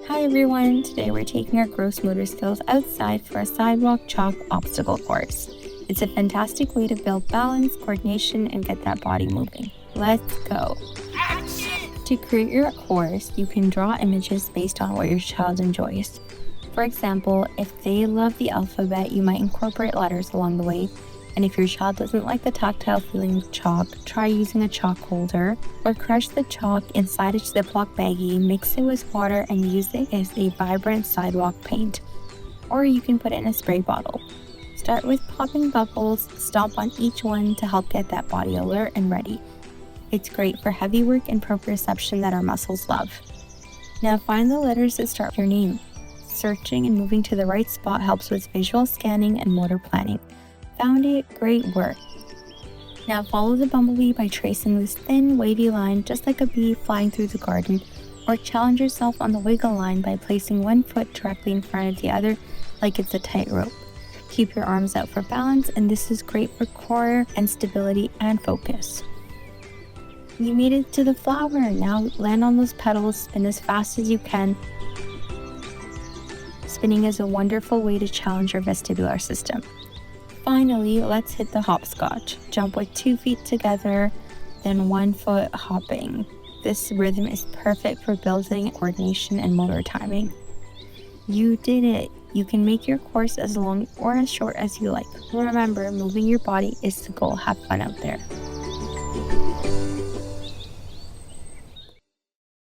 Hi everyone, today we're taking our gross motor skills outside for a sidewalk chalk obstacle course. It's a fantastic way to build balance, coordination, and get that body moving. Let's go! To create your course, you can draw images based on what your child enjoys. For example, if they love the alphabet, you might incorporate letters along the way. And if your child doesn't like the tactile feeling of chalk, try using a chalk holder, or crush the chalk inside a Ziploc baggie, mix it with water, and use it as a vibrant sidewalk paint. Or you can put it in a spray bottle. Start with popping bubbles, stomp on each one to help get that body alert and ready. It's great for heavy work and proprioception that our muscles love. Now find the letters that start with your name. Searching and moving to the right spot helps with visual scanning and motor planning. Found it? Great work! Now follow the bumblebee by tracing this thin, wavy line just like a bee flying through the garden, or challenge yourself on the wiggle line by placing one foot directly in front of the other like it's a tightrope. Keep your arms out for balance, and this is great for core and stability and focus. You made it to the flower. Now land on those petals, spin as fast as you can. Spinning is a wonderful way to challenge your vestibular system. Finally, let's hit the hopscotch. Jump with 2 feet together, then 1 foot hopping. This rhythm is perfect for building coordination and motor timing. You did it! You can make your course as long or as short as you like. Remember, moving your body is the goal. Have fun out there.